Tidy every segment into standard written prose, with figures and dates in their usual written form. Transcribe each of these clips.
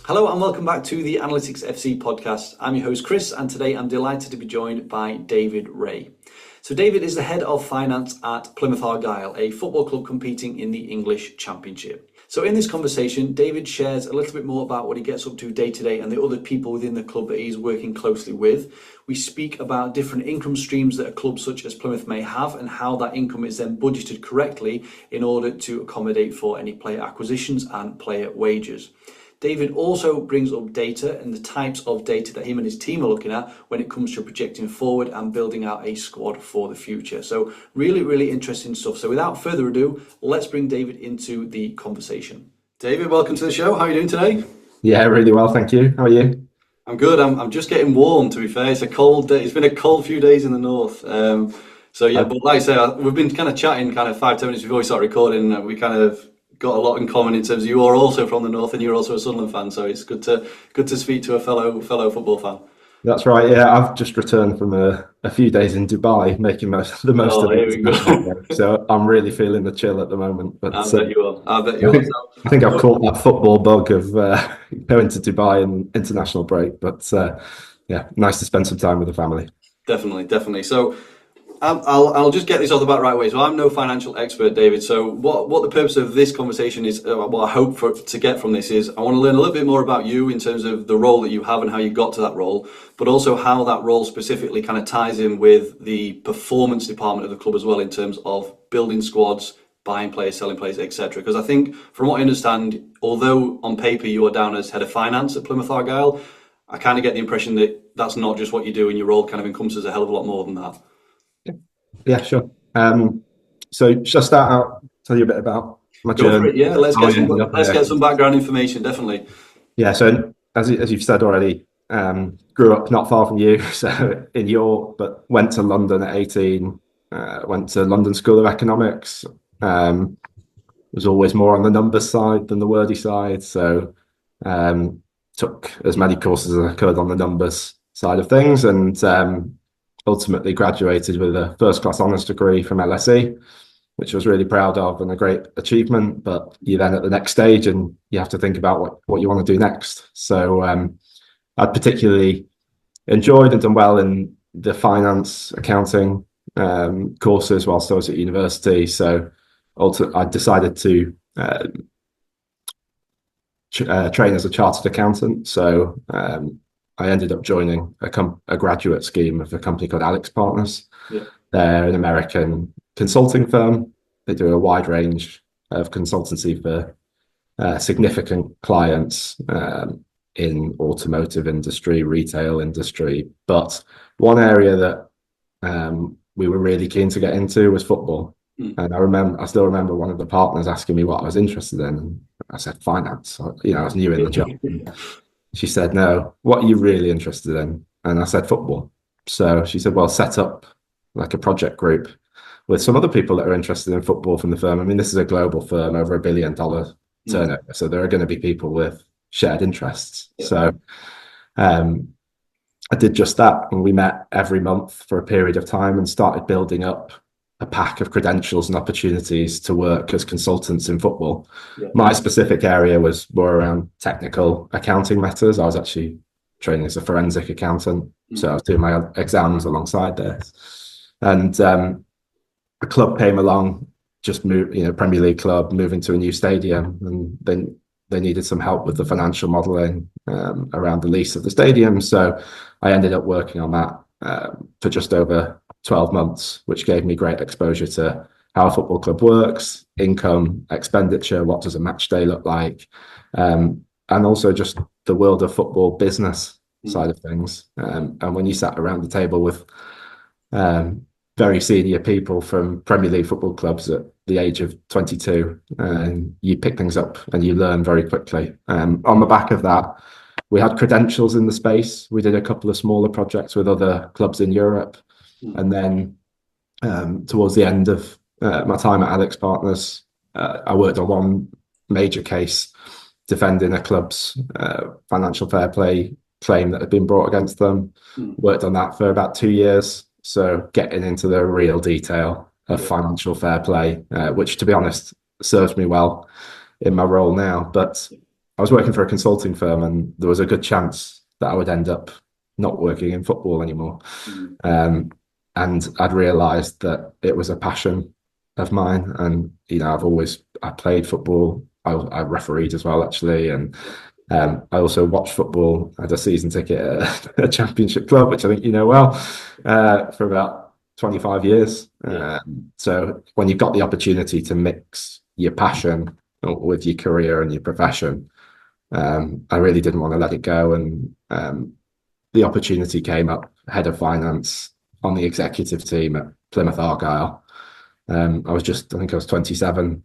Hello and welcome back to the Analytics FC podcast. I'm your host Chris, and today I'm delighted to be joined by David Ray. So David is the head of finance at Plymouth Argyle, a football club competing in the English Championship. So in this conversation, David shares a little bit more about what he gets up to day to day and the other people within the club that he's working closely with. We speak about different income streams that a club such as Plymouth may have and how that income is then budgeted correctly in order to accommodate for any player acquisitions and player wages. David also brings up data and the types of data that him and his team are looking at when it comes to projecting forward and building out a squad for the future. So really interesting stuff. So without further ado, let's bring David into the conversation. David, welcome to the show. How are you doing today? Yeah, really well, thank you. How are you? I'm good. I'm just getting warm, to be fair. It's a cold day. It's been a cold few days in the north. But like I say, we've been kind of chatting 5-10 minutes before we started recording, and we kind of got a lot in common in terms of you are also from the north and you're also a Sunderland fan, so it's good to speak to a fellow football fan. That's right. Yeah, I've just returned from a few days in Dubai, making the most of it. So I'm really feeling the chill at the moment. But I bet you are. I think I've caught that football bug of going to Dubai and international break. But yeah, nice to spend some time with the family. Definitely. So I'll just get this off the bat right away. So I'm no financial expert, David. So what the purpose of this conversation is, what I hope to get from this is, I want to learn a little bit more about you in terms of the role that you have and how you got to that role, but also how that role specifically kind of ties in with the performance department of the club as well, in terms of building squads, buying players, selling players, etc. Because I think, from what I understand, although on paper you are down as head of finance at Plymouth Argyle, I kind of get the impression that that's not just what you do, and your role kind of encompasses a hell of a lot more than that. Yeah, sure. So should I start out, tell you a bit about my journey? Yeah, let's get some background information, definitely. Yeah, so as you've said already, grew up not far from you, so in York, but went to London at 18, went to London School of Economics, was always more on the numbers side than the wordy side, so took as many courses as I could on the numbers side of things, and ultimately graduated with a first-class honours degree from LSE, which I was really proud of and a great achievement. But you're then at the next stage and you have to think about what you want to do next. So I'd particularly enjoyed and done well in the finance, accounting courses whilst I was at university. So I decided to train as a chartered accountant. So I ended up joining a graduate scheme of a company called AlixPartners. Yeah. They're an American consulting firm. They do a wide range of consultancy for significant clients in automotive industry, retail industry. But one area that we were really keen to get into was football. And I still remember one of the partners asking me what I was interested in. I said finance. I was new in the job. She said, no, what are you really interested in? And I said, football. So she said, well, set up like a project group with some other people that are interested in football from the firm. I mean, this is a global firm, over $1 billion turnover. So there are going to be people with shared interests. Yeah. So I did just that. And we met every month for a period of time and started building up a pack of credentials and opportunities to work as consultants in football. Yeah. My specific area was more around technical accounting matters. I was actually training as a forensic accountant, so I was doing my exams alongside this. And a club came along, just moved, Premier League club, moving to a new stadium, and then they needed some help with the financial modelling around the lease of the stadium. So I ended up working on that for just over 12 months, which gave me great exposure to how a football club works, income, expenditure, what does a match day look like, and also just the world of football business side of things. And when you sat around the table with very senior people from Premier League football clubs at the age of 22, you pick things up and you learn very quickly. On the back of that, we had credentials in the space. We did a couple of smaller projects with other clubs in Europe. And then towards the end of my time at AlixPartners, I worked on one major case defending a club's financial fair play claim that had been brought against them. Worked on that for about 2 years. So getting into the real detail of financial fair play, which, to be honest, serves me well in my role now. But I was working for a consulting firm, and there was a good chance that I would end up not working in football anymore. And I'd realised that it was a passion of mine, and I played football. I refereed as well, actually, and I also watched football. I had a season ticket at a championship club, which I think you know well, for about 25 years. So when you've got the opportunity to mix your passion with your career and your profession, I really didn't want to let it go. And the opportunity came up, head of finance on the executive team at Plymouth Argyle. I think I was 27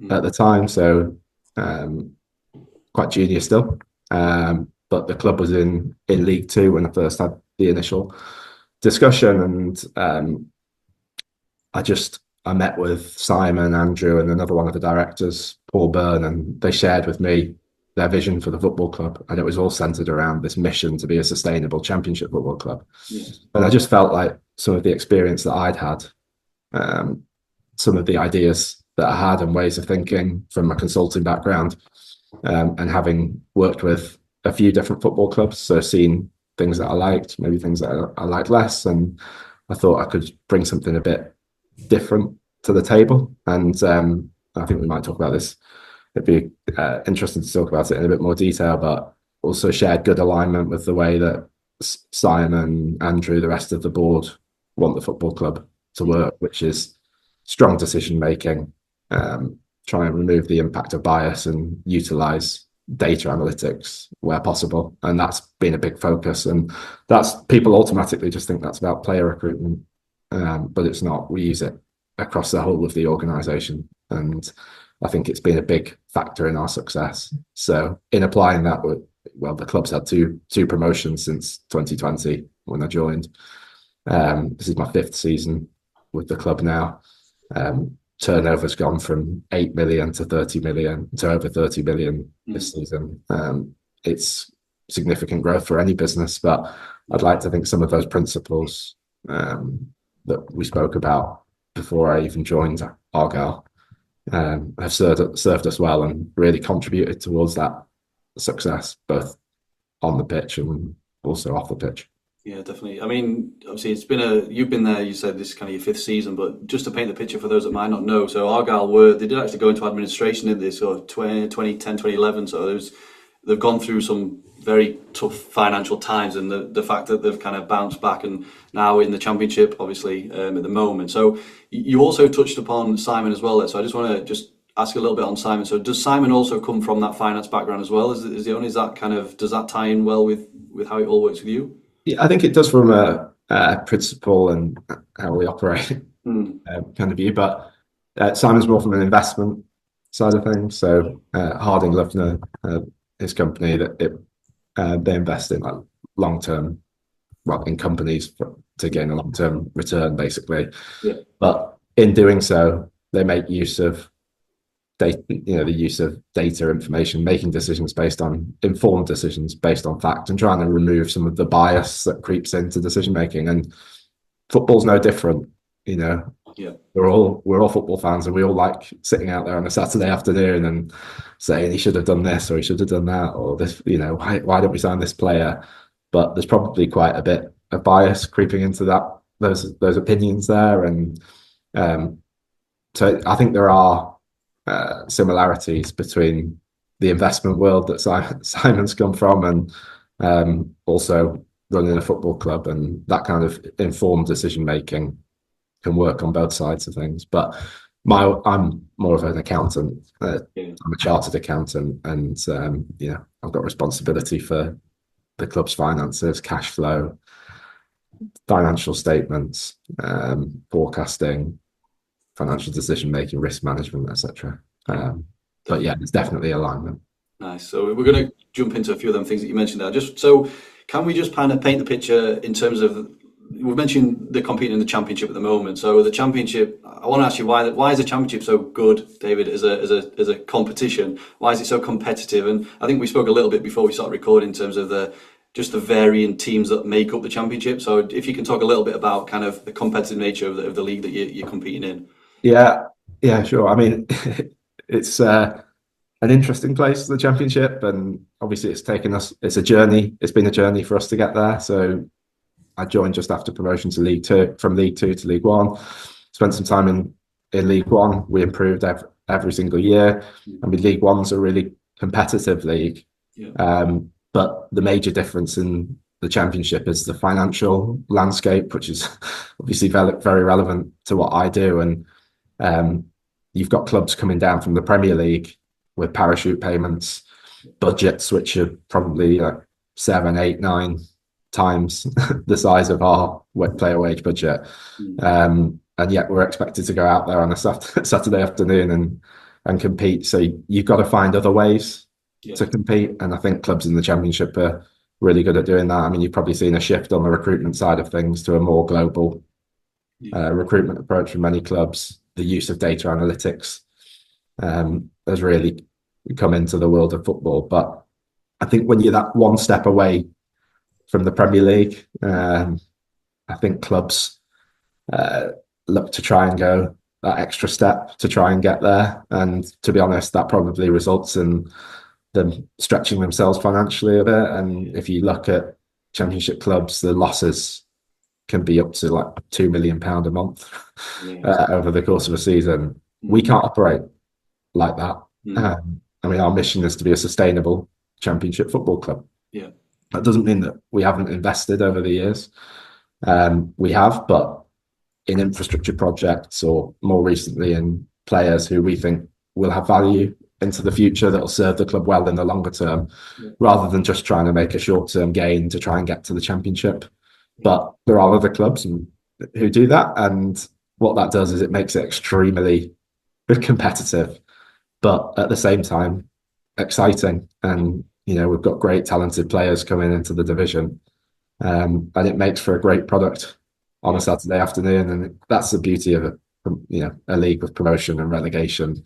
at the time, so quite junior still. But the club was in League Two when I first had the initial discussion, and I met with Simon, Andrew, and another one of the directors, Paul Byrne, and they shared with me their vision for the football club, and it was all centered around this mission to be a sustainable championship football club. And I just felt like some of the experience that I'd had, some of the ideas that I had and ways of thinking from a consulting background, and having worked with a few different football clubs, so seen things that I liked, maybe things that I liked less, and I thought I could bring something a bit different to the table. And I think we might talk about this. It'd be interesting to talk about it in a bit more detail, but also shared good alignment with the way that Simon, Andrew, the rest of the board want the football club to work, which is strong decision making, try and remove the impact of bias and utilize data analytics where possible. And that's been a big focus. And that's, people automatically just think that's about player recruitment, but it's not. We use it across the whole of the organization, and I think it's been a big factor in our success. So in applying that, well, the club's had two promotions since 2020 when I joined. This is my 5th season with the club now. Turnover's gone from 8 million to 30 million to over 30 million this season. It's significant growth for any business, but I'd like to think some of those principles that we spoke about before I even joined Argyle have served us well and really contributed towards that success, both on the pitch and also off the pitch. Yeah, definitely. I mean, obviously, you've been there, you said this is kind of your 5th season, but just to paint the picture for those that might not know, so Argyle they did actually go into administration in this, sort of 2010, 2011, so they've gone through some very tough financial times, and the fact that they've kind of bounced back and now in the championship, obviously, at the moment. So you also touched upon Simon as well there, so I just want to ask a little bit on Simon. So does Simon also come from that finance background as well? Does that tie in well with how it all works with you? Yeah, I think it does from a principle and how we operate kind of view, but Simon's more from an investment side of things. So Harding Loevner, his company, they invest in like long-term, in companies to gain a long-term return, basically. Yeah. But in doing so, they make use of data information, making decisions informed decisions based on fact, and trying to remove some of the bias that creeps into decision making. And football's no different. Yeah. We're all football fans, and we all like sitting out there on a Saturday afternoon and saying he should have done this or he should have done that, or this, why don't we sign this player? But there's probably quite a bit of bias creeping into those opinions there, and so I think there are similarities between the investment world that Simon's come from and also running a football club, and that kind of informed decision making can work on both sides of things. But I'm more of an accountant. I'm a chartered accountant, and I've got responsibility for the club's finances, cash flow, financial statements, forecasting, financial decision making, risk management, etc. But yeah, there's definitely alignment. Nice. So we're going to jump into a few of them things that you mentioned there. So can we just kind of paint the picture in terms of, we've mentioned they're competing in the championship at the moment. So the championship, I want to ask you why is the championship so good, David, as a competition? Why is it so competitive? And I think we spoke a little bit before we started recording in terms of the varying teams that make up the championship. So if you can talk a little bit about kind of the competitive nature of the league that you're competing in. Yeah, sure. I mean, it's an interesting place, the Championship, and obviously it's a journey. It's been a journey for us to get there. So I joined just after promotion to League Two, from League Two to League One. Spent some time in League One. We improved every single year. I mean, League One's a really competitive league. But the major difference in the Championship is the financial landscape, which is obviously very, very relevant to what I do. And you've got clubs coming down from the Premier League with parachute payments, budgets which are probably like 7, 8, 9 times the size of our player wage budget. And yet we're expected to go out there on a Saturday afternoon and compete. So you've got to find other ways to compete. And I think clubs in the Championship are really good at doing that. I mean, you've probably seen a shift on the recruitment side of things to a more global recruitment approach from many clubs. The use of data analytics has really come into the world of football. But I think when you're that one step away from the Premier League, I think clubs look to try and go that extra step to try and get there. And to be honest, that probably results in them stretching themselves financially a bit. And if you look at Championship clubs, the losses can be up to like £2 million a month over the course of a season. We can't operate like that. I mean, our mission is to be a sustainable Championship football club. That doesn't mean that we haven't invested over the years. We have, but in infrastructure projects, or more recently in players who we think will have value into the future that will serve the club well in the longer term, rather than just trying to make a short-term gain to try and get to the Championship. But there are other clubs who do that, and what that does is it makes it extremely competitive, but at the same time exciting. And we've got great talented players coming into the division, and it makes for a great product on a Saturday afternoon. And that's the beauty of a league with promotion and relegation,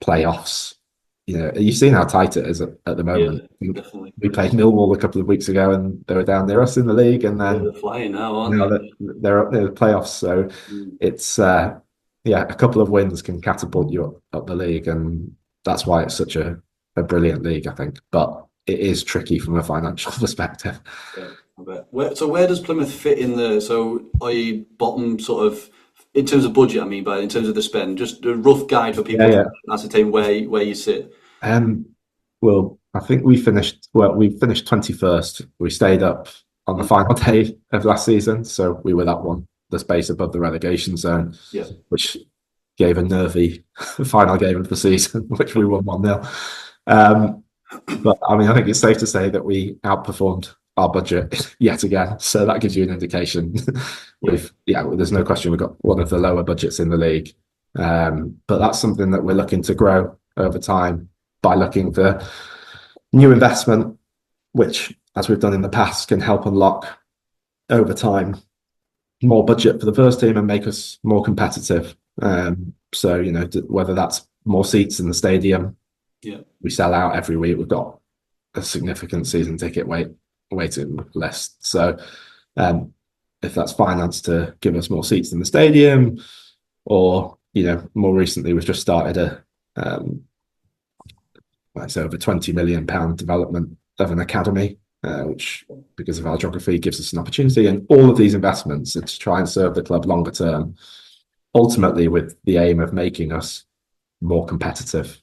playoffs. You've seen how tight it is at the moment. Definitely. We played Millwall a couple of weeks ago, and they were down near us in the league, and then they're flying now, aren't they? They're up near the playoffs. So it's a couple of wins can catapult you up the league, and that's why it's such a brilliant league, I think. But it is tricky from a financial perspective. I bet. So where does Plymouth fit in so are you bottom sort of, in terms of budget, I mean, but in terms of the spend, just a rough guide for people to ascertain where you sit? Well, I think we finished 21st. We stayed up on the final day of last season, so we were the space above the relegation zone, which gave a nervy final game of the season, which we won 1-0. But I mean, I think it's safe to say that we outperformed our budget yet again, so that gives you an indication. There's no question we've got one of the lower budgets in the league, but that's something that we're looking to grow over time by looking for new investment, which, as we've done in the past, can help unlock over time more budget for the first team and make us more competitive. So whether that's more seats in the stadium, we sell out every week. We've got a significant season ticket waiting list. So if that's financed to give us more seats in the stadium, or more recently we've just started it's over £20 million development of an academy, which, because of our geography, gives us an opportunity. And all of these investments are to try and serve the club longer term, ultimately with the aim of making us more competitive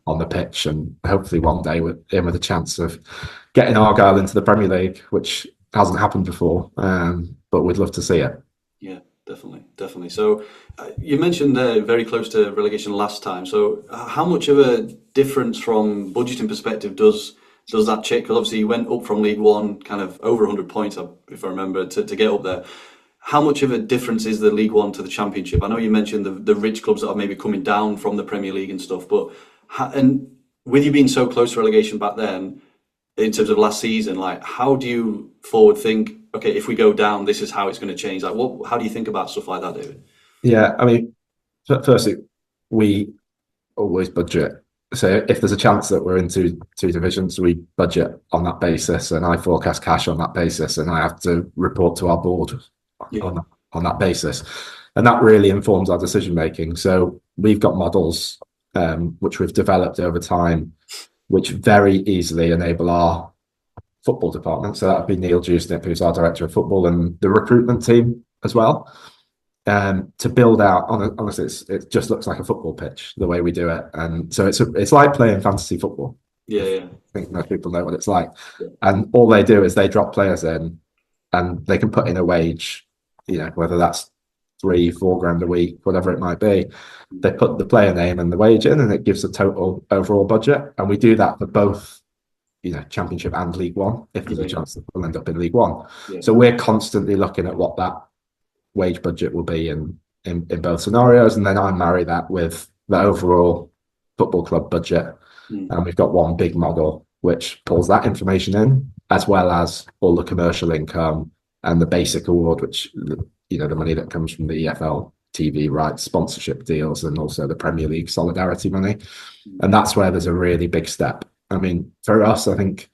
on the pitch, and hopefully one day with a chance of getting Argyle into the Premier League, which hasn't happened before, but we'd love to see it. Yeah, definitely. So you mentioned very close to relegation last time. So how much of a difference from budgeting perspective does that check? Because obviously you went up from League One, kind of over 100 points, if I remember, to get up there. How much of a difference is the League One to the Championship? I know you mentioned the rich clubs that are maybe coming down from the Premier League and stuff, but and with you being so close to relegation back then, in terms of last season, like, how do you forward think, okay, if we go down, this is how it's going to change? Like, how do you think about stuff like that, David? Yeah, I mean, firstly, we always budget. So if there's a chance that we're in two divisions, we budget on that basis, and I forecast cash on that basis, and I have to report to our board on that basis. And that really informs our decision making. So we've got models which we've developed over time, which very easily enable our football department. So that would be Neil Jewsnip, who's our director of football, and the recruitment team as well. To build out, honestly, it just looks like a football pitch the way we do it, and so it's like playing fantasy football. Yeah. I think most people know what it's like, and all they do is they drop players in, and they can put in a wage, whether that's 3-4 grand a week, whatever it might be. They put the player name and the wage in, and it gives a total overall budget, and we do that for both Championship and League One, if there's a chance that we'll end up in League One. So we're constantly looking at what that wage budget will be in both scenarios, and then I marry that with the overall football club budget, and we've got one big model which pulls that information in, as well as all the commercial income and the basic award, which the money that comes from the EFL TV rights, sponsorship deals, and also the Premier League solidarity money. And that's where there's a really big step. I mean, for us, I think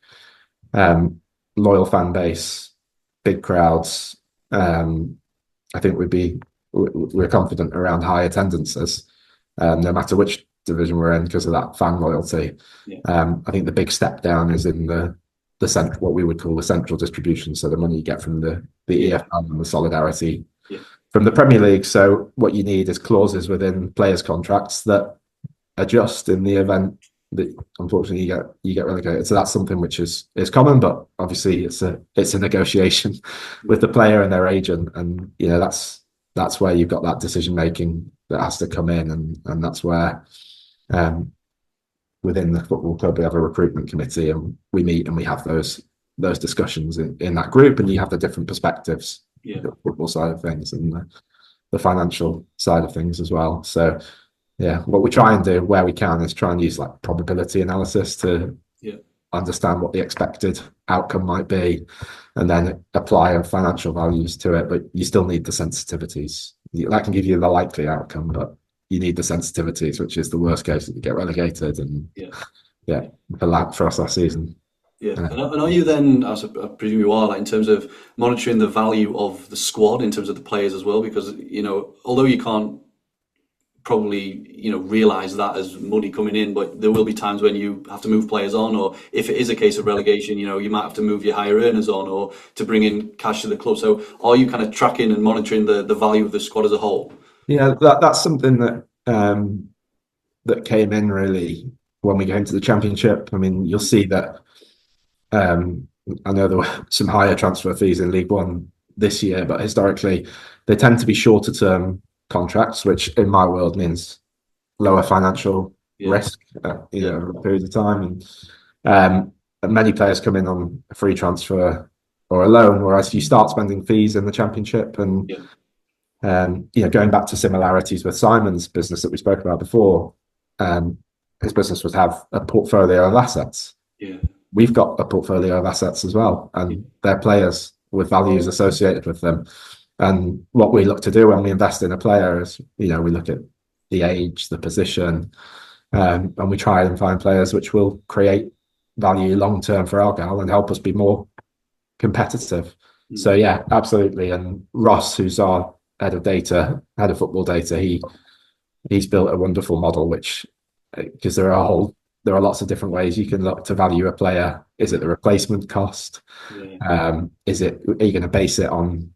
loyal fan base, big crowds. I think we're confident around high attendances, no matter which division we're in, because of that fan loyalty. I think the big step down is in the what we would call the central distribution, so the money you get from the EFL and the solidarity from the Premier League. So what you need is clauses within players' contracts that adjust in the event that unfortunately you get relegated. So that's something which is common, but obviously it's a negotiation with the player and their agent, and that's where you've got that decision making that has to come in, and that's where within the football club we have a recruitment committee, and we meet and we have those discussions in that group, and you have the different perspectives, the football side of things and the financial side of things as well. So what we try and do where we can is try and use like probability analysis to understand what the expected outcome might be, and then apply financial values to it. But you still need the sensitivities. That can give you the likely outcome, but you need the sensitivities, which is the worst case that you get relegated. And for us last season. And are you then, as I presume you are, like in terms of monitoring the value of the squad in terms of the players as well? Because although you can't probably realize that as money coming in, but there will be times when you have to move players on, or if it is a case of relegation, you might have to move your higher earners on, or to bring in cash to the club. So are you kind of tracking and monitoring the value of the squad as a whole? That's something that that came in really when we came to the Championship. I mean, you'll see that I know there were some higher transfer fees in League One this year, but historically they tend to be shorter term contracts, which in my world means lower financial risk over a period of time. And many players come in on a free transfer or a loan, whereas you start spending fees in the Championship. And going back to similarities with Simon's business that we spoke about before, his business would have a portfolio of assets. We've got a portfolio of assets as well, and they're players with values associated with them. And what we look to do when we invest in a player is, we look at the age, the position, and we try and find players which will create value long term for Argyle and help us be more competitive. So absolutely. And Ross, who's our head of football data, he's built a wonderful model, which, because there are lots of different ways you can look to value a player. Is it the replacement cost? Are you going to base it on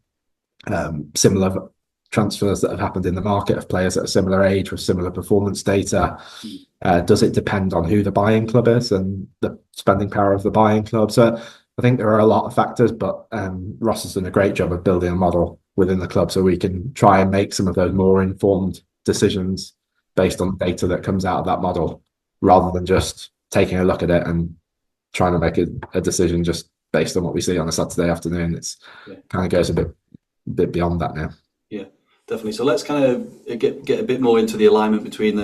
similar transfers that have happened in the market of players at a similar age with similar performance data? Does it depend on who the buying club is and the spending power of the buying club? So I think there are a lot of factors, but Ross has done a great job of building a model within the club so we can try and make some of those more informed decisions based on data that comes out of that model, rather than just taking a look at it and trying to make a decision just based on what we see on a Saturday afternoon. It's kind of goes a bit beyond that now. Definitely. So let's kind of get a bit more into the alignment between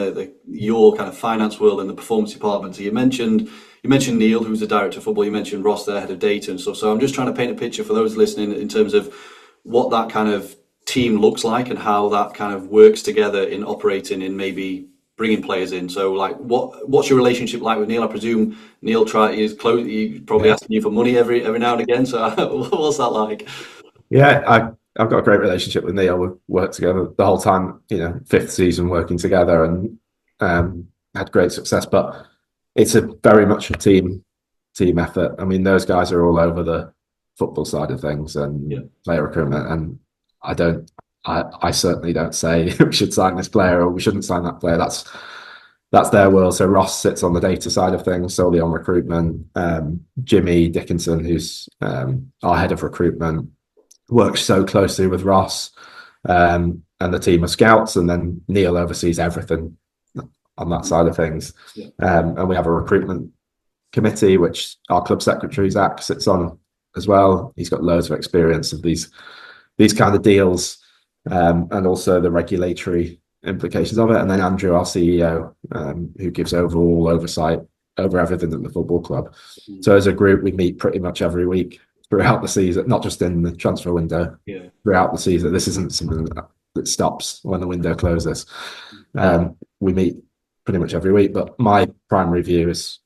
your kind of finance world and the performance department. So you mentioned Neil, who's the director of football. You mentioned Ross, their head of data and stuff. So I'm just trying to paint a picture for those listening in terms of what that kind of team looks like and how that kind of works together in operating in maybe bringing players in. So like, what's your relationship like with Neil? I presume Neil he's probably asking you for money every now and again. So what's that like? I've got a great relationship with Neil. We've worked together the whole time, 5th season working together, and had great success. But it's a very much a team effort. I mean, those guys are all over the football side of things and player recruitment, and I certainly don't say we should sign this player or we shouldn't sign that player. That's their world. So Ross sits on the data side of things, solely on recruitment. Jimmy Dickinson, who's our head of recruitment, works so closely with Ross and the team of scouts, and then Neil oversees everything on that side of things. And we have a recruitment committee, which our club secretary Zach sits on as well. He's got loads of experience of these kind of deals, and also the regulatory implications of it. And then Andrew, our CEO, who gives overall oversight over everything at the football club. So as a group, we meet pretty much every week throughout the season, not just in the transfer window, throughout the season. This isn't something that stops when the window closes. We meet pretty much every week, but my primary view is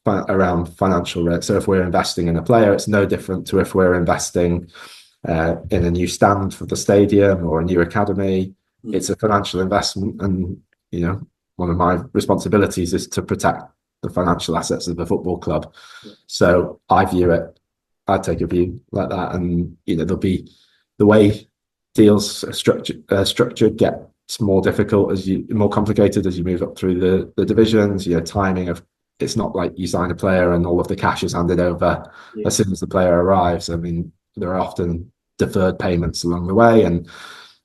around financial risk. So if we're investing in a player, it's no different to if we're investing in a new stand for the stadium or a new academy. It's a financial investment, and one of my responsibilities is to protect the financial assets of the football club. So I take a view like that, and there'll be the way deals are structured gets more difficult more complicated as you move up through the divisions. Timing of, it's not like you sign a player and all of the cash is handed over as soon as the player arrives. I mean, there are often deferred payments along the way, and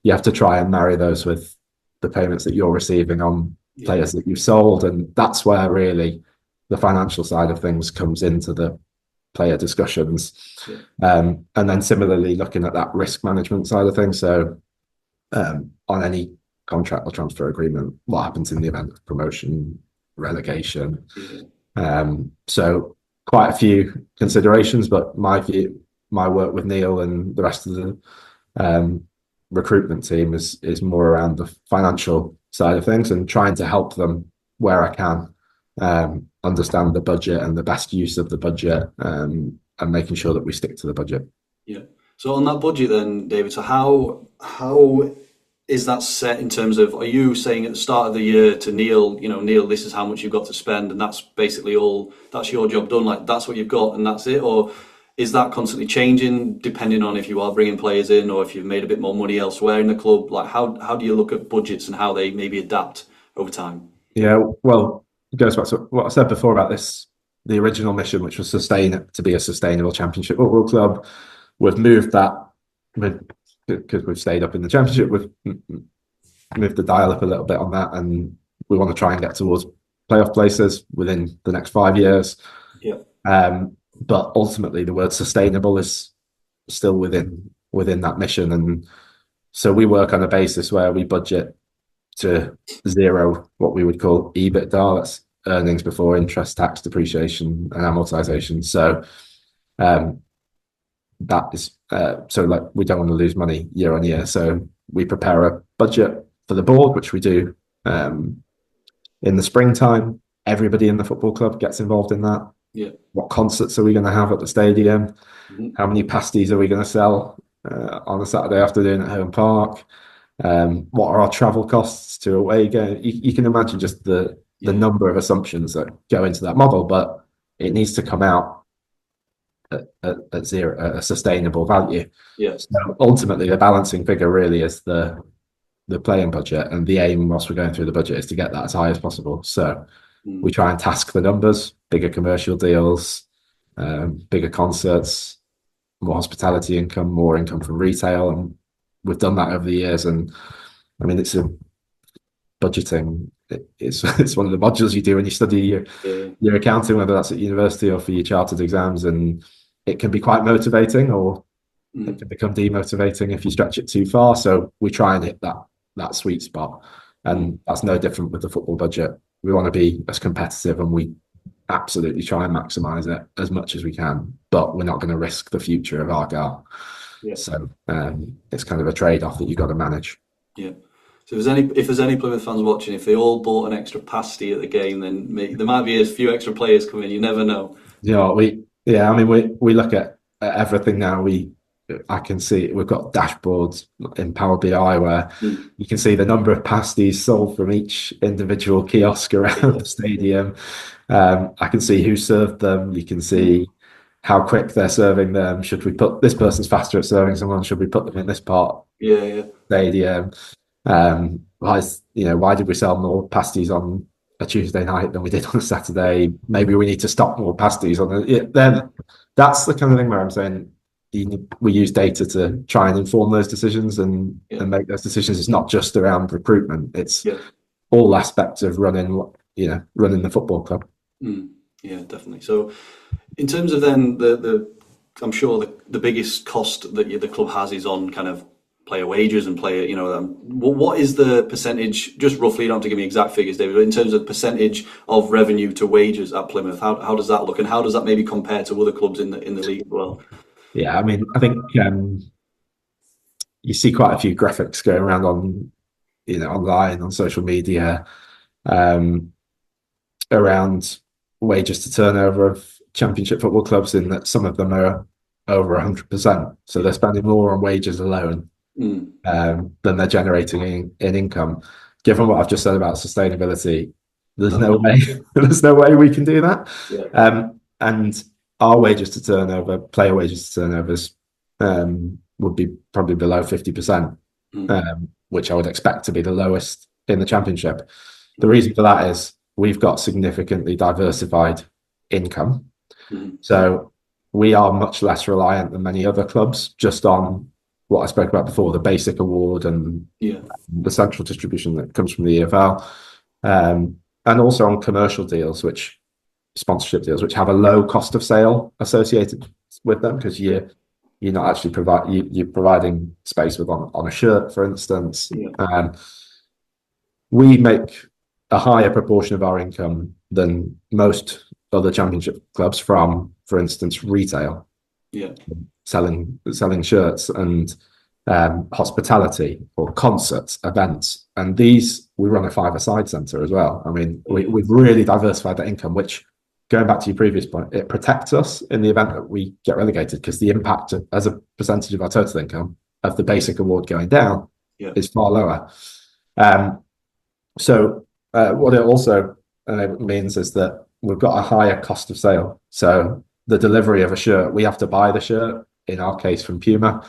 you have to try and marry those with the payments that you're receiving on players that you've sold. And that's where really the financial side of things comes into the player discussions. And then similarly, looking at that risk management side of things. So on any contract or transfer agreement, what happens in the event of promotion, relegation? So quite a few considerations, but my work with Neil and the rest of the recruitment team is more around the financial side of things and trying to help them where I can understand the budget and the best use of the budget, and making sure that we stick to the budget. So on that budget then, David, so how is that set in terms of, are you saying at the start of the year to Neil, Neil, this is how much you've got to spend, and that's basically all, that's your job done, like that's what you've got and that's it? Or is that constantly changing depending on if you are bringing players in or if you've made a bit more money elsewhere in the club? Like how do you look at budgets and how they maybe adapt over time? Well, it goes back to what I said before about this, the original mission, which was to be a sustainable championship football club. We've moved that because we've stayed up in the championship. We've moved the dial up a little bit on that, and we want to try and get towards playoff places within the next 5 years. But ultimately, the word sustainable is still within that mission. And so we work on a basis where we budget to zero what we would call EBITDA, that's earnings before interest, tax, depreciation, and amortization. So that is like we don't want to lose money year on year. So we prepare a budget for the board, which we do in the springtime. Everybody in the football club gets involved in that. What concerts are we going to have at the stadium? How many pasties are we going to sell on a Saturday afternoon at Home Park? What are our travel costs to away game? You can imagine just the number of assumptions that go into that model, but it needs to come out at zero, at a sustainable value. So ultimately, the balancing figure really is the playing budget, and the aim whilst we're going through the budget is to get that as high as possible. So we try and task the numbers, bigger commercial deals, bigger concerts, more hospitality income, more income from retail. And we've done that over the years. And I mean, it's budgeting. It's one of the modules you do when you study your accounting, whether that's at university or for your chartered exams. And it can be quite motivating, or it can become demotivating if you stretch it too far. So we try and hit that sweet spot. And that's no different with the football budget. We want to be as competitive, and we absolutely try and maximise it as much as we can, but we're not going to risk the future of Argyle. So it's kind of a trade-off that you've got to manage. So if there's any Plymouth fans watching, if they all bought an extra pasty at the game, then there might be a few extra players coming in. You never know. We look at everything now. We I can see we've got dashboards in Power BI where you can see the number of pasties sold from each individual kiosk around the stadium. I can see who served them. You can see how quick they're serving them. Should we put this person's faster at serving someone? Should we put them in this part? Stadium. Why did we sell more pasties on a Tuesday night than we did on a Saturday? Maybe we need to stock more pasties on that's the kind of thing where I'm saying we use data to try and inform those decisions and make those decisions. It's not just around recruitment. It's all aspects of running the football club. Yeah, definitely. So in terms of then I'm sure the biggest cost that the club has is on kind of player wages and player, what is the percentage, just roughly, you don't have to give me exact figures, David, but in terms of percentage of revenue to wages at Plymouth, how does that look, and how does that maybe compare to other clubs in the league as well? Yeah, I mean, I think you see quite a few graphics going around on, online, on social media, around wages to turnover of Championship football clubs, in that some of them are over 100%. So they're spending more on wages alone than they're generating in income. Given what I've just said about sustainability, there's no way we can do that. And our wages to turnover, player wages to turnovers, would be probably below 50%, which I would expect to be the lowest in the Championship. The reason for that is we've got significantly diversified income. So we are much less reliant than many other clubs just on what I spoke about before, the basic award and the central distribution that comes from the EFL, and also on commercial deals, sponsorship deals, which have a low cost of sale associated with them, because you're not actually you're providing space on a shirt, for instance. We make a higher proportion of our income than most other Championship clubs from, for instance, retail, selling shirts, and hospitality or concerts, events, and these we run a five-a-side centre as well. I mean, we've really diversified that income, which, going back to your previous point, it protects us in the event that we get relegated, because the impact as a percentage of our total income of the basic award going down is far lower. So what it also means is that we've got a higher cost of sale. So the delivery of a shirt, we have to buy the shirt, in our case from Puma,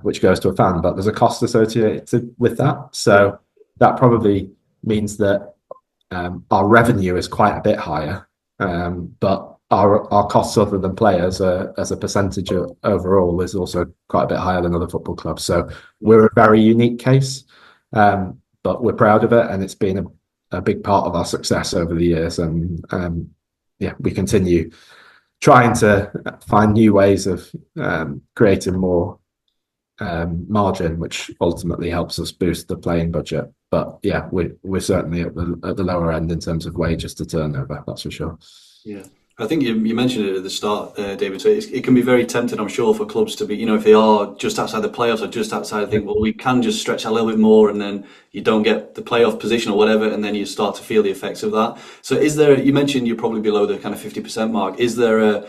which goes to a fan, but there's a cost associated with that. So that probably means that our revenue is quite a bit higher, but our costs other than players as a percentage overall is also quite a bit higher than other football clubs. So we're a very unique case, but we're proud of it, and it's been a big part of our success over the years. And we continue trying to find new ways of creating more margin, which ultimately helps us boost the playing budget. But we're certainly at the lower end in terms of wages to turnover, that's for sure. I think you mentioned it at the start, David. So it can be very tempting, I'm sure, for clubs to be, if they are just outside the playoffs or just outside, I think, well, we can just stretch a little bit more, and then you don't get the playoff position or whatever, and then you start to feel the effects of that. So you mentioned you're probably below the kind of 50% mark. Is there a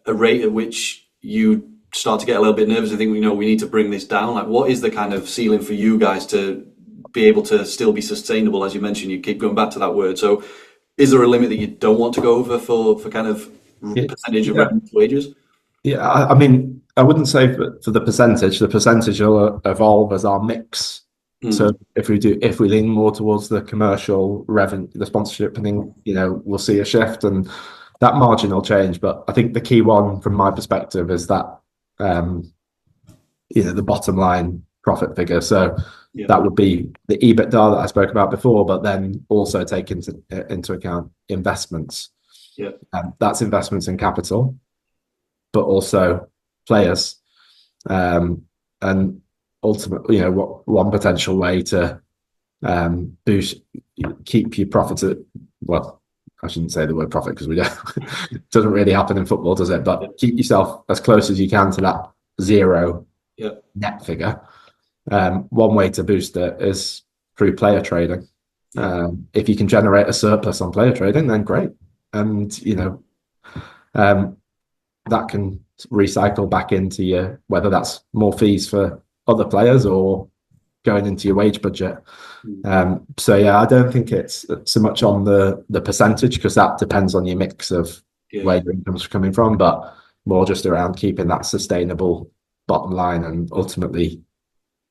rate at which you start to get a little bit nervous and think, we need to bring this down? Like, what is the kind of ceiling for you guys to be able to still be sustainable? As you mentioned, you keep going back to that word. So is there a limit that you don't want to go over for kind of percentage of revenue wages? I mean, I wouldn't say for the percentage. The percentage will evolve as our mix. So if we lean more towards the commercial revenue, the sponsorship, and then we'll see a shift, and that margin will change. But I think the key one from my perspective is that the bottom line profit figure. So that would be the EBITDA that I spoke about before, but then also take into account investments. That's investments in capital, but also players. And ultimately, one potential way to keep your profits at, well, I shouldn't say the word profit because we don't. It doesn't really happen in football, does it? But keep yourself as close as you can to that zero net figure. One way to boost it is through player trading. If you can generate a surplus on player trading, then great. And that can recycle back into your, whether that's more fees for other players or going into your wage budget. So yeah, I don't think it's so much on the percentage, because that depends on your mix of where your income's coming from, but more just around keeping that sustainable bottom line. And ultimately,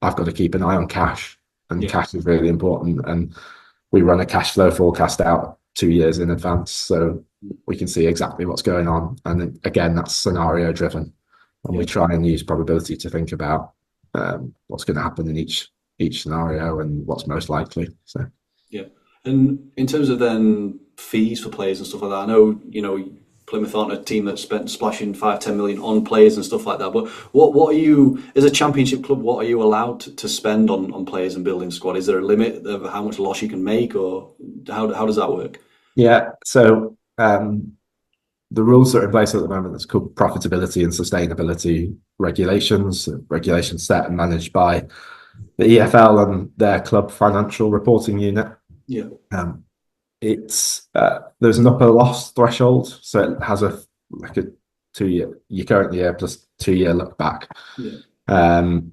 I've got to keep an eye on cash, and cash is really important. And we run a cash flow forecast out 2 years in advance, so we can see exactly what's going on. And again, that's scenario driven, and we try and use probability to think about what's going to happen in each scenario and what's most likely. So and in terms of then fees for players and stuff like that, I know Plymouth aren't a team that's spent splashing 5-10 million on players and stuff like that, but what are you, as a championship club, what are you allowed to spend on players and building squad? Is there a limit of how much loss you can make, or how does that work? So the rules that are in place at the moment, it's called profitability and sustainability regulations set and managed by the EFL and their club financial reporting unit. It's there's an upper loss threshold, so it has a 2-year, your current year plus 2-year look back, and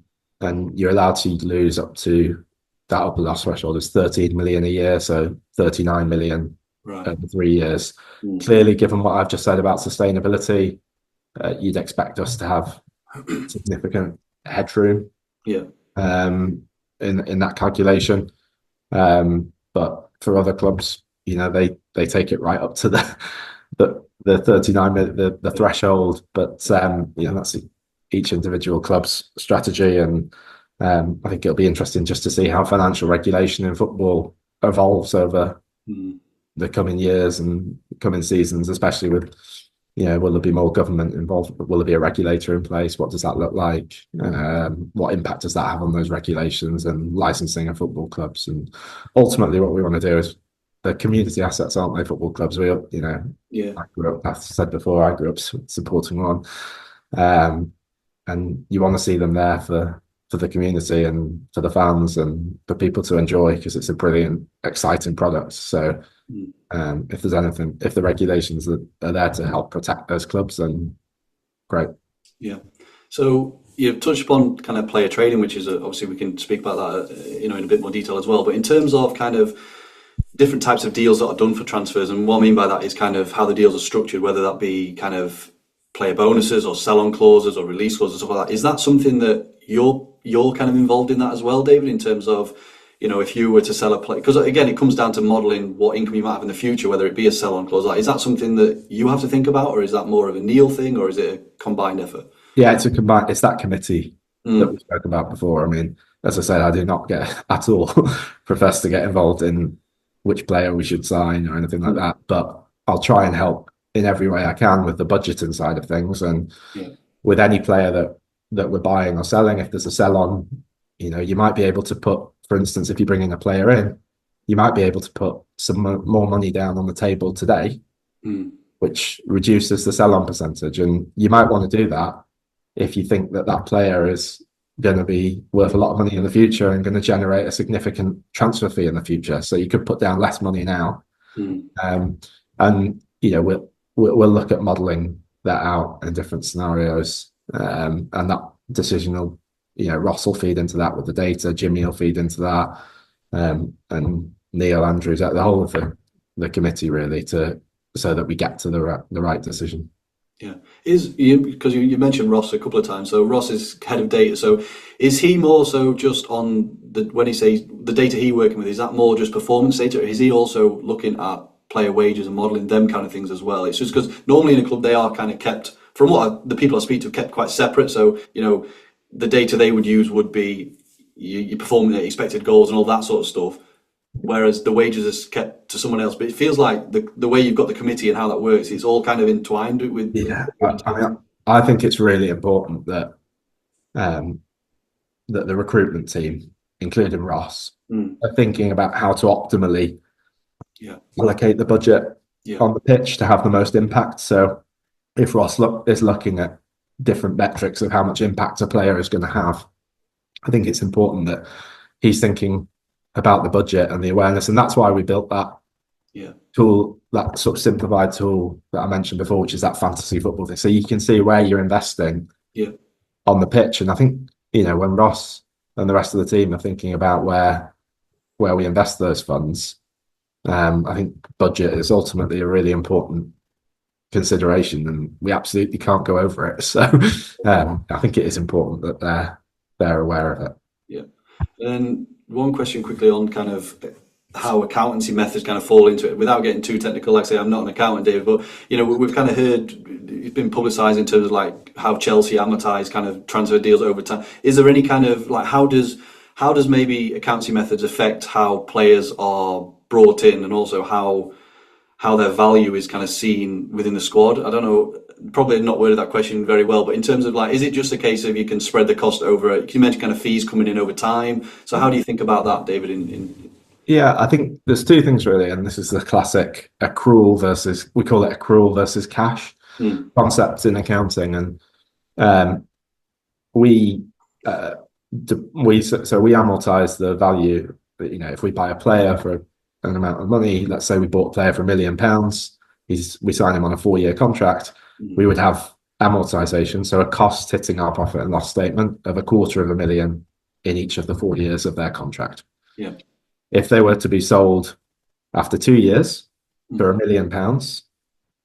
you're allowed to lose up to that upper loss threshold is 13 million a year, so 39 million over 3 years. Clearly, given what I've just said about sustainability, you'd expect us to have significant headroom in that calculation, but for other clubs, they take it right up to the 39 the threshold, but that's each individual club's strategy. And I think it'll be interesting just to see how financial regulation in football evolves over the coming years and coming seasons, especially with will there be more government involved? Will there be a regulator in place? What does that look like? What impact does that have on those regulations and licensing of football clubs? And ultimately, what we want to do is, the community assets aren't they, football clubs? I grew up, I've said before, I grew up supporting one, and you want to see them there for the community and for the fans and for people to enjoy, because it's a brilliant, exciting product. So if there's anything, if the regulations are there to help protect those clubs, then great. So you've touched upon kind of player trading, which is obviously we can speak about that in a bit more detail as well, but in terms of kind of different types of deals that are done for transfers, and what I mean by that is kind of how the deals are structured, whether that be kind of player bonuses or sell-on clauses or release clauses, stuff like that. Is that something that you're kind of involved in that as well, David, in terms of, if you were to sell a player? Because again, it comes down to modelling what income you might have in the future, whether it be a sell-on clause. Is that something that you have to think about, or is that more of a Neil thing, or is it a combined effort? It's that committee that we spoke about before. I mean, as I said, I do not get at all profess to get involved in which player we should sign or anything like that, but I'll try and help in every way I can with the budgeting side of things. And with any player that we're buying or selling, if there's a sell on, you might be able to put, for instance, if you bring in a player in, you might be able to put some more money down on the table today, which reduces the sell on percentage. And you might want to do that if you think that player is going to be worth a lot of money in the future and going to generate a significant transfer fee in the future. So you could put down less money now. And we'll look at modeling that out in different scenarios, and that decision will, Ross will feed into that with the data, Jimmy will feed into that, and Neil, Andrews, the whole of the committee really, so that we get to the right decision. Because you mentioned Ross a couple of times. So Ross is head of data. So is he more so just on when he says the data he's working with, is that more just performance data, or is he also looking at player wages and modelling them kind of things as well? It's just because normally in a club they are kind of kept, from what the people I speak to, kept quite separate. So the data they would use would be you performing the expected goals and all that sort of stuff, whereas the wages is kept to someone else. But it feels like the way you've got the committee and how that works, it's all kind of entwined with. I think it's really important that that the recruitment team, including Ross, are thinking about how to optimally allocate the budget on the pitch to have the most impact. So if Ross is looking at different metrics of how much impact a player is going to have, I think it's important that he's thinking about the budget and the awareness. And that's why we built that tool, that sort of simplified tool that I mentioned before, which is that fantasy football thing. So you can see where you're investing on the pitch. And I think, when Ross and the rest of the team are thinking about where we invest those funds, I think budget is ultimately a really important consideration, and we absolutely can't go over it. So I think it is important that they're aware of it. Yeah. And one question quickly on kind of how accountancy methods kind of fall into it, without getting too technical. Like I say, I'm not an accountant, David, but we've kind of heard it's been publicised in terms of like how Chelsea amortise kind of transfer deals over time. Is there any kind of like how does maybe accountancy methods affect how players are brought in, and also how their value is kind of seen within the squad? I don't know, probably not worded that question very well, but in terms of like, is it just a case of you can spread the cost over, you mentioned kind of fees coming in over time. So how do you think about that, David? Yeah, I think there's two things really, and this is the classic we call it accrual versus cash concept in accounting. And we amortize the value. If we buy a player for an amount of money, let's say we bought a player for £1 million, we sign him on a 4-year contract, we would have amortization, so a cost hitting our profit and loss statement of £250,000 in each of the 4 years of their contract. Yeah. If they were to be sold after 2 years for £1 million,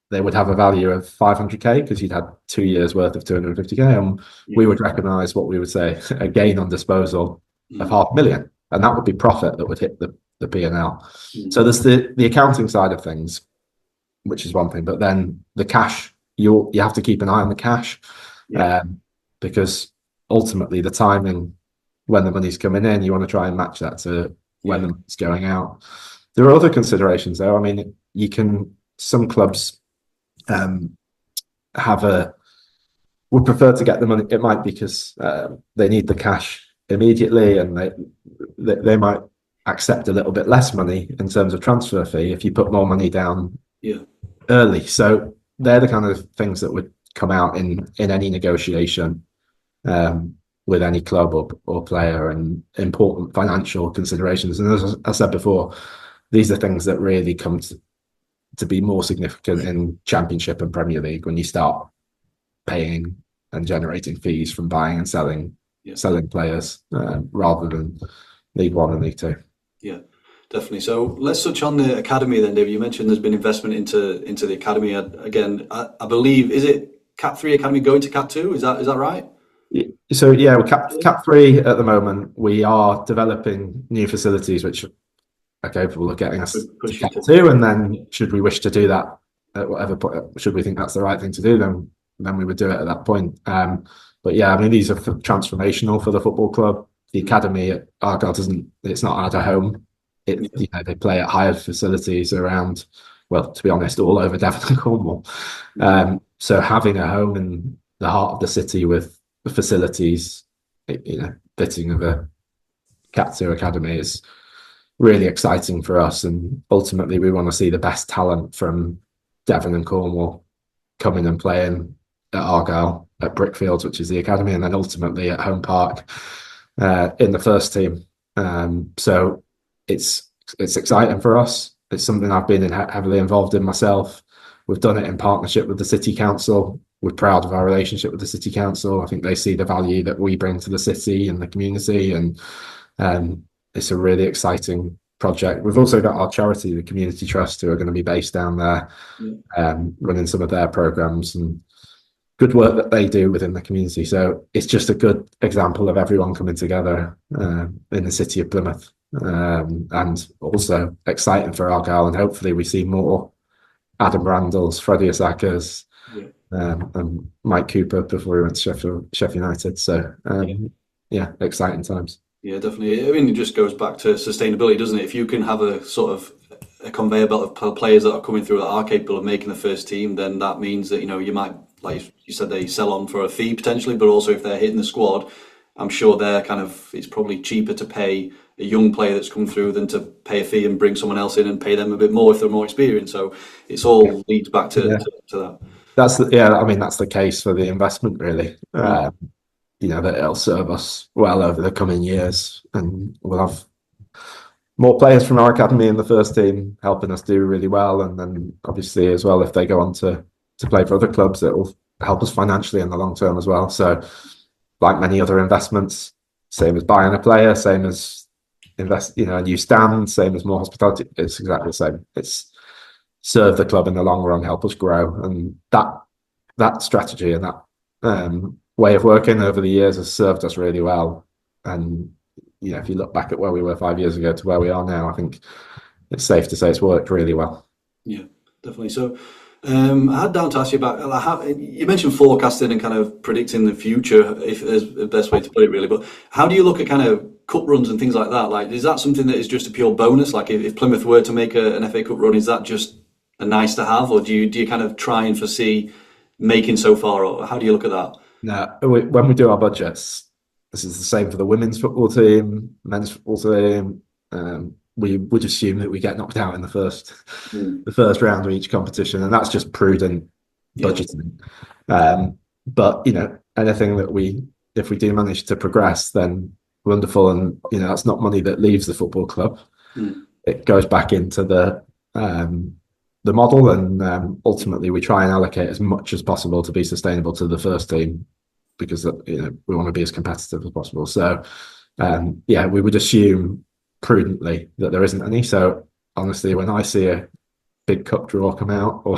they would have a value of 500k, because you'd had 2 years worth of 250k, and we would recognise what we would say a gain on disposal of £500,000, and that would be profit that would hit the P&L. So there's the accounting side of things, which is one thing, but then the cash, you have to keep an eye on the cash, because ultimately the timing when the money's coming in, you want to try and match that to when the money's going out. There are other considerations though. I mean, some clubs would prefer to get the money. It might be because they need the cash immediately, and they might accept a little bit less money in terms of transfer fee if you put more money down early. So they're the kind of things that would come out in any negotiation with any club or player, and important financial considerations. And as I said before, these are things that really come to be more significant in Championship and Premier League, when you start paying and generating fees from buying and selling players, rather than League One and League Two. Yeah, definitely. So let's touch on the academy then, David. You mentioned there's been investment into the academy. Again, I believe, is it Cat 3 academy going to Cat 2? Is that right? So we're Cat 3 at the moment. We are developing new facilities which are capable of getting us to Cat 2, and then should we wish to do that at whatever point, should we think that's the right thing to do, then we would do it at that point. But yeah, I mean, these are transformational for the football club. The academy at Argyle it's not at a home. They play at higher facilities around, well, to be honest, all over Devon and Cornwall. So having a home in the heart of the city with the facilities, fitting of a Cat 2 academy is really exciting for us. And ultimately, we want to see the best talent from Devon and Cornwall coming and playing at Argyle at Brickfields, which is the academy, and then ultimately at Home Park in the first team. So it's exciting for us. It's something I've been heavily involved in myself. We've done it in partnership with the City Council. We're proud of our relationship with the City Council. I think they see the value that we bring to the city and the community, and it's a really exciting project. We've also got our charity, the Community Trust, who are going to be based down there, running some of their programs and good work that they do within the community. So it's just a good example of everyone coming together in the city of Plymouth, and also exciting for Argyle. And hopefully we see more Adam Randalls, Freddie Asakas, and Mike Cooper before he went to Sheffield United. So exciting times. Yeah, definitely. I mean, it just goes back to sustainability, doesn't it? If you can have a sort of a conveyor belt of players that are coming through that are capable of making the first team, then that means that, you might, like you said, they sell on for a fee potentially, but also if they're hitting the squad, I'm sure it's probably cheaper to pay a young player that's come through than to pay a fee and bring someone else in and pay them a bit more if they're more experienced. So it's all leads back to that. That's the case for the investment, really. That it'll serve us well over the coming years, and we'll have more players from our academy in the first team, helping us do really well. And then obviously as well, if they go on to play for other clubs, it will help us financially in the long term as well. So like many other investments, same as buying a player, same as invest, a new stand, same as more hospitality. It's exactly the same. It's serve the club in the long run, help us grow. And that strategy and that way of working over the years has served us really well. And if you look back at where we were 5 years ago to where we are now, I think it's safe to say it's worked really well. Yeah, definitely. So I had down to ask you about how you mentioned forecasting and kind of predicting the future, if there's the best way to put it, really. But how do you look at kind of cup runs and things like that? Like, is that something that is just a pure bonus? Like, if Plymouth were to make an FA Cup run, is that just a nice to have, or do you kind of try and foresee making so far, or how do you look at that? No, when we do our budgets, this is the same for the women's football team, men's football team. We would assume that we get knocked out in the first round of each competition, and that's just prudent budgeting. But anything that if we do manage to progress, then wonderful, and that's not money that leaves the football club. It goes back into the model, and ultimately we try and allocate as much as possible to be sustainable to the first team, because we want to be as competitive as possible. So we would assume prudently that there isn't any. So honestly, when I see a big cup draw come out, or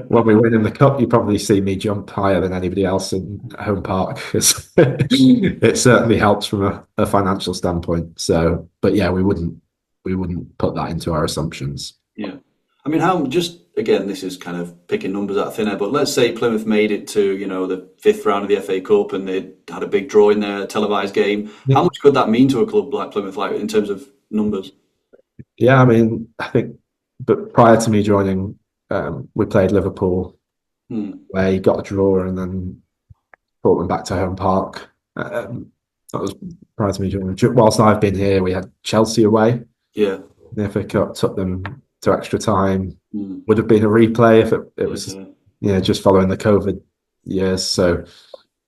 when we win in the cup, you probably see me jump higher than anybody else in home park, because it certainly helps from a financial standpoint. So, but we wouldn't put that into our assumptions. Yeah. I mean, again, this is kind of picking numbers out of thin air, but let's say Plymouth made it to, the 5th round of the FA Cup and they had a big draw in their televised game. Yeah. How much could that mean to a club like Plymouth, like in terms of numbers? Yeah, I mean, I think, but prior to me joining, we played Liverpool, where you got a draw and then brought them back to home park. That was prior to me joining. Whilst I've been here, we had Chelsea away. Yeah. The FA Cup took them to extra time. Would have been a replay if it was just following the COVID years. So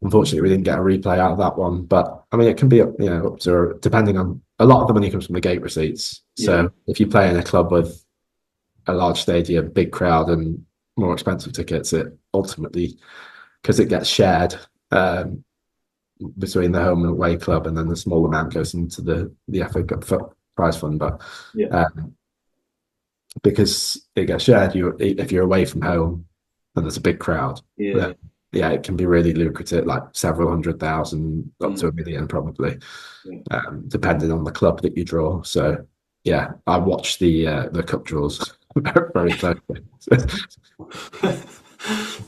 unfortunately we didn't get a replay out of that one. But I mean, it can be up to, depending on, a lot of the money comes from the gate receipts. So if you play in a club with a large stadium, big crowd and more expensive tickets, it ultimately, because it gets shared between the home and away club, and then the small amount goes into the FA Cup prize fund. But because it gets shared, if you're away from home and there's a big crowd, it can be really lucrative, like several 100,000 up to $1 million probably, depending on the club that you draw. So I watch the cup draws very closely.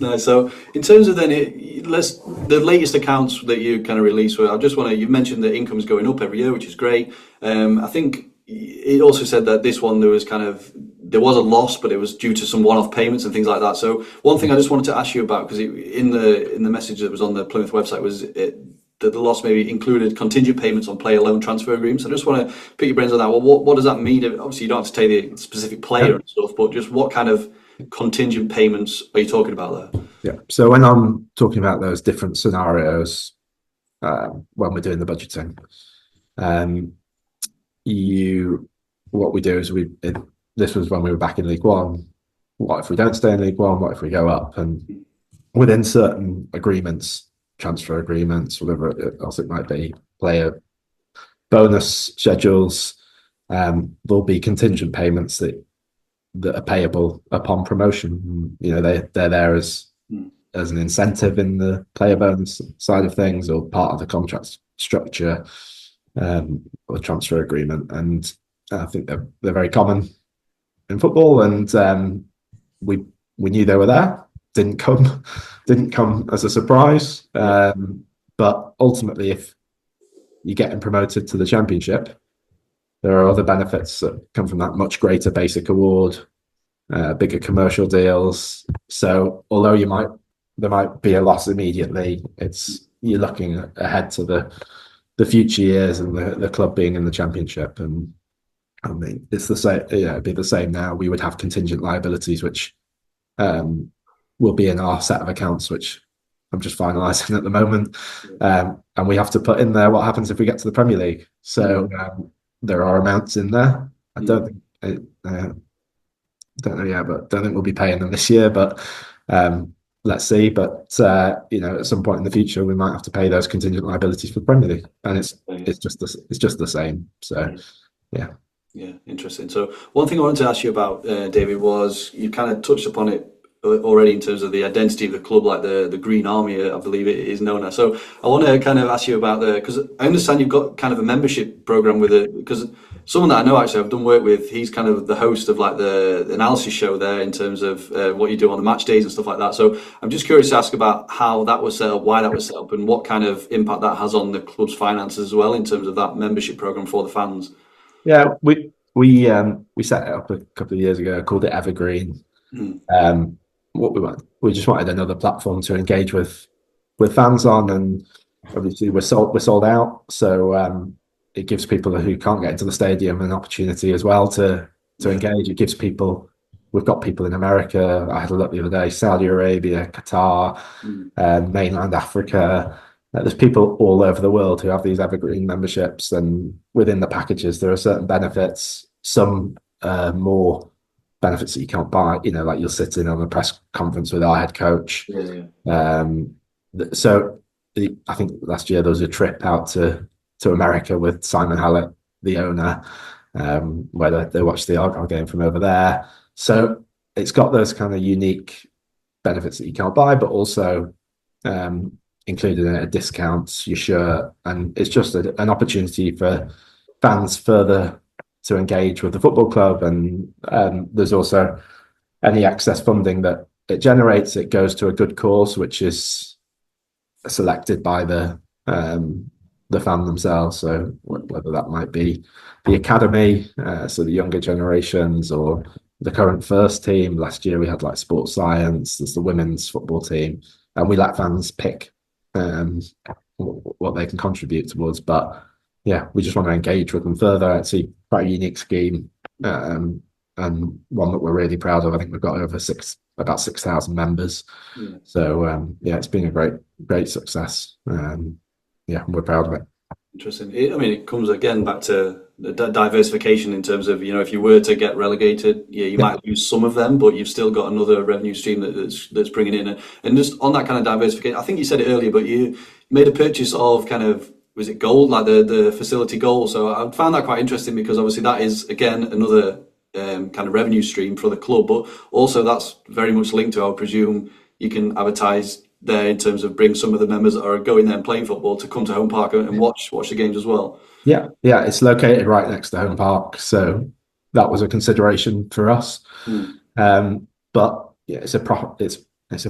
No, so in terms of then, the latest accounts that you kind of released, you mentioned that income's going up every year, which is great. I think it also said that this one there was a loss, but it was due to some one-off payments and things like that. So one thing I just wanted to ask you about, because in the message that was on the Plymouth website, was that the loss maybe included contingent payments on player loan transfer agreements. I just want to pick your brains on that. Well, what does that mean? Obviously, you don't have to take the specific player and stuff, but just what kind of contingent payments are you talking about there? Yeah. So when I'm talking about those different scenarios, when we're doing the budgeting, what we do is this was when we were back in League One. What if we don't stay in League One? What if we go up? And within certain agreements, transfer agreements, whatever else it might be, player bonus schedules, there'll be contingent payments that are payable upon promotion. They're there as an incentive in the player bonus side of things, or part of the contract structure, or transfer agreement. And I think they're very common in football, and we knew they were there. Didn't come as a surprise. But ultimately, if you're getting promoted to the Championship, there are other benefits that come from that: much greater basic award, bigger commercial deals. So although there might be a loss immediately, you're looking ahead to the future years and the club being in the Championship. And I mean, it's the same. It'd be the same now. We would have contingent liabilities, which will be in our set of accounts, which I'm just finalising at the moment. And we have to put in there what happens if we get to the Premier League. So there are amounts in there I don't think don't know yet, but don't think we'll be paying them this year. But let's see. But at some point in the future, we might have to pay those contingent liabilities for the Premier League, and it's just the same. So yeah. Yeah, interesting. So one thing I wanted to ask you about, David, was you kind of touched upon it already in terms of the identity of the club, like the Green Army, I believe it is known as. So I want to kind of ask you about because I understand you've got kind of a membership program with it, because someone that I know actually I've done work with, he's kind of the host of like the analysis show there in terms of what you do on the match days and stuff like that. So I'm just curious to ask about how that was set up, why that was set up, and what kind of impact that has on the club's finances as well in terms of that membership program for the fans. Yeah, we set it up a couple of years ago, called it Evergreen. What we just wanted another platform to engage with fans on, and obviously we're sold out, so it gives people who can't get into the stadium an opportunity as well to engage. It gives people, we've got people in America, I had a look the other day, Saudi Arabia, Qatar, mainland Africa. There's people all over the world who have these evergreen memberships, and within the packages there are certain benefits, some more benefits that you can't buy, like you'll sit in on a press conference with our head coach. So I think last year there was a trip out to America with Simon Hallett, the owner, where they watched the Argyle game from over there. So it's got those kind of unique benefits that you can't buy, but also included in it a discount, your shirt, and it's just an opportunity for fans further to engage with the football club. And there's also any excess funding that it generates, it goes to a good cause, which is selected by the fan themselves. So whether that might be the academy, so the younger generations, or the current first team. Last year we had like sports science, there's the women's football team, and we let fans pick what they can contribute towards. But yeah, we just want to engage with them further. It's quite a unique scheme, and one that we're really proud of. I think we've got about 6,000 members. So it's been a great success. We're proud of it. Interesting. It comes again back to the diversification in terms of, if you were to get relegated, you might lose some of them, but you've still got another revenue stream that's bringing in. And just on that kind of diversification, I think you said it earlier, but you made a purchase of kind of, was it gold, like the facility gold? So I found that quite interesting, because obviously that is, again, another kind of revenue stream for the club, but also that's very much linked to, I would presume, you can advertise there in terms of bring some of the members that are going there and playing football to come to Home Park and watch the games as well. Yeah, it's located right next to Home Park, so that was a consideration for us. But yeah, it's a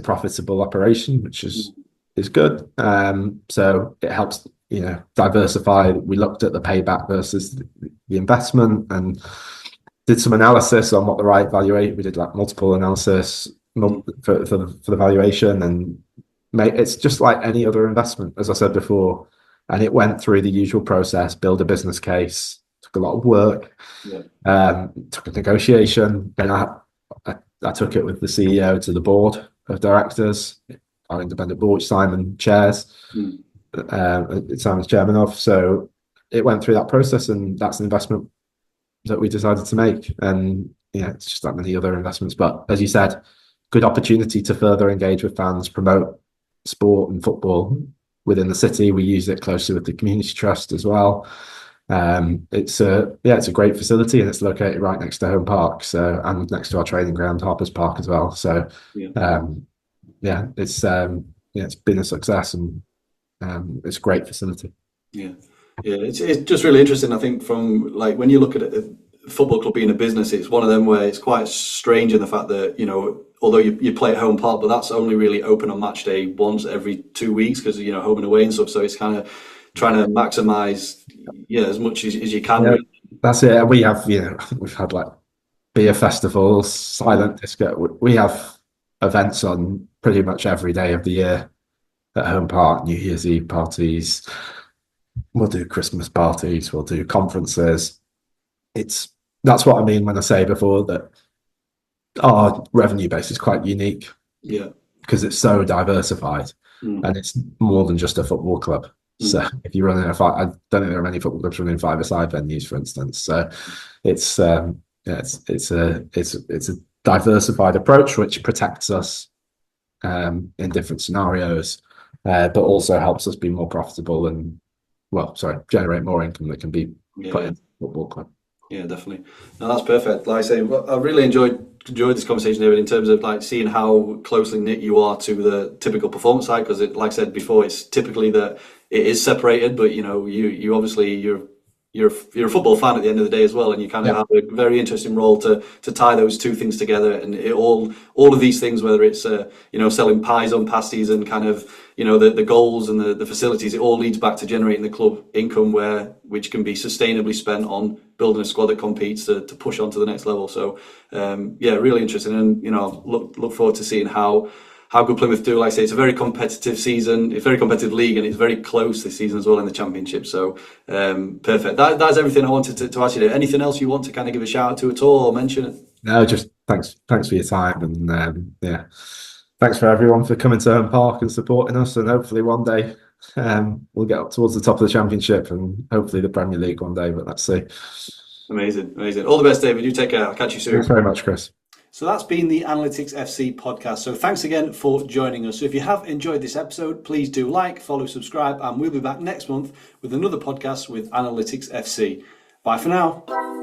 profitable operation, which is good. So it helps, diversify. We looked at the payback versus the investment and did some analysis on what the right valuation. We did like multiple analysis for the valuation, and it's just like any other investment, as I said before. And it went through the usual process, build a business case, took a lot of work, took a negotiation. Then I took it with the CEO to the board of directors, our independent board, Simon chairs, Simon's chairman of. So it went through that process, and that's an investment that we decided to make. And it's just like many other investments. But as you said, good opportunity to further engage with fans, promote sport and football within the city. We use it closely with the community trust as well. It's a great facility, and it's located right next to Home Park, and next to our training ground, Harper's Park, as well. So it's been a success, and it's a great facility. It's just really interesting. I think from like when you look at a football club being a business, it's one of them where it's quite strange in the fact that although you play at Home Park, but that's only really open on match day once every 2 weeks, because home and away and stuff. So it's kind of trying to maximise as much as you can. Really. That's it. We have I think we've had like beer festivals, silent disco. We have events on pretty much every day of the year at Home Park. New Year's Eve parties. We'll do Christmas parties. We'll do conferences. That's what I mean when I say before that our revenue base is quite unique. Because it's so diversified, and it's more than just a football club. So if you're running I don't think there are many football clubs running five-a-side venues, for instance. So it's it's a diversified approach which protects us in different scenarios, but also helps us be more profitable and generate more income that can be put into the football club. Yeah, definitely. No, that's perfect. Like I say, I really enjoyed this conversation, David, in terms of like seeing how closely knit you are to the typical performance side. Because, like I said before, it's typically that it is separated, but you obviously you're a football fan at the end of the day as well, and you kind of have a very interesting role to tie those two things together. And all of these things, whether it's selling pies on pasties and kind of the goals and the facilities, it all leads back to generating the club income which can be sustainably spent on building a squad that competes to push on to the next level. So really interesting, and look forward to seeing how good Plymouth do. Like I say, it's a very competitive season, it's a very competitive league, and it's very close this season as well in the Championship. So perfect. That's everything I wanted to ask you. Anything else you want to kind of give a shout out to at all or mention it? No, just thanks for your time, and thanks for everyone for coming to Home Park and supporting us, and hopefully one day we'll get up towards the top of the Championship and hopefully the Premier League one day, but let's see. Amazing. All the best, David. You take care. I'll catch you soon. Thanks very much, Chris. So that's been the Analytics FC podcast. So thanks again for joining us. So if you have enjoyed this episode, please do like, follow, subscribe, and we'll be back next month with another podcast with Analytics FC. Bye for now.